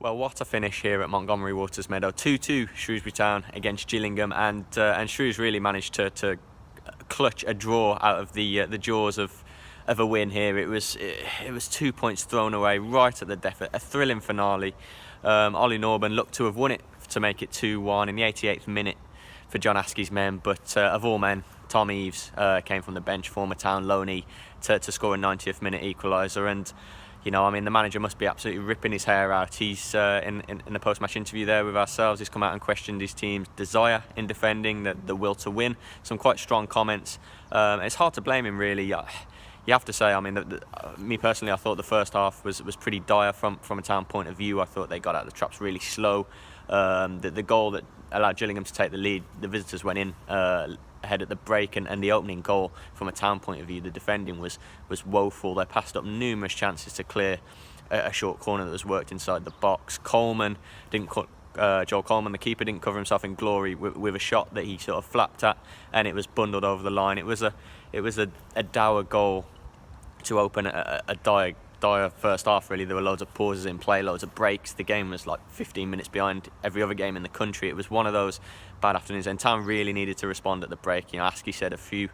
Well, what a finish here at Montgomery Waters Meadow. 2-2 Shrewsbury Town against Gillingham, and Shrews really managed to clutch a draw out of the jaws of a win here. It was 2 points thrown away right at the death. A thrilling finale. Ollie Norburn looked to have won it to make it 2-1 in the 88th minute for John Askey's men, but of all men, Tom Eaves came from the bench, former Town loanee, to score a 90th minute equaliser. And you know, I mean, the manager must be absolutely ripping his hair out. He's in the post-match interview there with ourselves, he's come out and questioned his team's desire in defending, the will to win. Some quite strong comments. It's hard to blame him, really. You have to say, I mean, me personally, I thought the first half was pretty dire from a Town point of view. I thought they got out of the traps really slow. The goal that allowed Gillingham to take the lead, the visitors went in ahead at the break, and the opening goal from a Town point of view, the defending was woeful. They passed up numerous chances to clear a short corner that was worked inside the box. Joel Coleman, the keeper, didn't cover himself in glory with a shot that he sort of flapped at, and it was bundled over the line. It was a dour goal to open a dire first half, really. There were loads of pauses in play, loads of breaks. The game was like 15 minutes behind every other game in the country. It was one of those bad afternoons, and Town really needed to respond at the break. You know, Askey said a few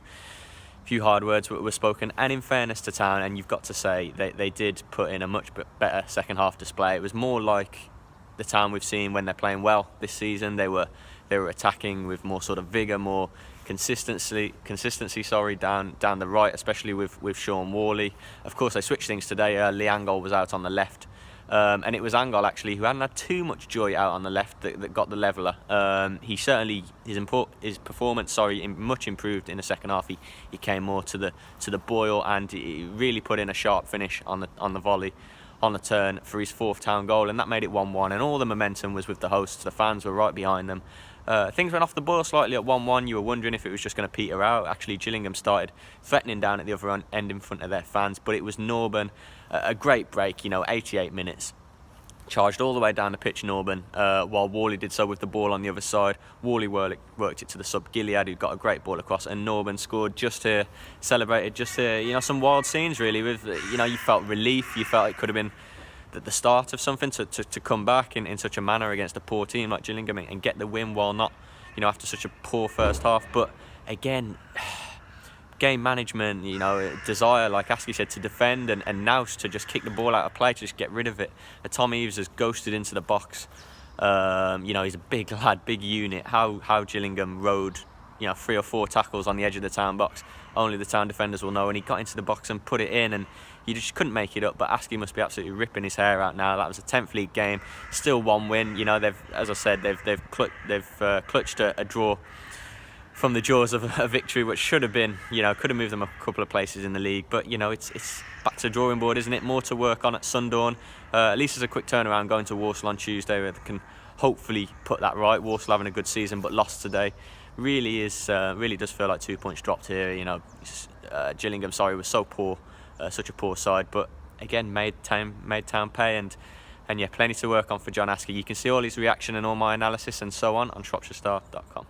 hard words were spoken, and in fairness to Town, and you've got to say they did put in a much better second half display. It was more like the Town we've seen when they're playing well this season. They were attacking with more sort of vigour, more consistency down the right, especially with Sean Worley. Of course, they switched things today. Lee Angol was out on the left, and it was Angol actually who hadn't had too much joy out on the left that got the leveller. He certainly his performance much improved in the second half. He came more to the boil, and he really put in a sharp finish on the volley, on the turn for his fourth Town goal, and that made it 1-1, and all the momentum was with the hosts. The fans were right behind them. Things went off the boil slightly at 1-1. You were wondering if it was just going to peter out. Actually, Gillingham started threatening down at the other end in front of their fans, but it was Norburn, a great break, 88 minutes. Charged all the way down the pitch, Norburn, while Worley did so with the ball on the other side. Worley worked it to the sub Gilead, who got a great ball across, and Norburn scored just here, celebrated just here. Some wild scenes, really. With you felt relief. You felt it could have been the start of something to come back in such a manner against a poor team like Gillingham and get the win, while not, after such a poor first half. But again, game management, desire, like Askey said, to defend, and Nous to just kick the ball out of play, to just get rid of it. Tom Eaves has ghosted into the box. He's a big lad, big unit. How Gillingham rode 3 or 4 tackles on the edge of the Town box, only the Town defenders will know, and he got into the box and put it in, and you just couldn't make it up. But Askey must be absolutely ripping his hair out now. That was a 10th league game, still one win. They've, as I said, they've clutched a draw from the jaws of a victory, which should have been, could have moved them a couple of places in the league. But it's back to the drawing board, isn't it? More to work on at Sundawn. At least there's a quick turnaround going to Walsall on Tuesday, where they can hopefully put that right. Walsall having a good season, but lost today. Really does feel like 2 points dropped here. Gillingham, was so poor, such a poor side, but again made Town pay, and yeah, plenty to work on for John Askey. You can see all his reaction and all my analysis and so on ShropshireStar.com.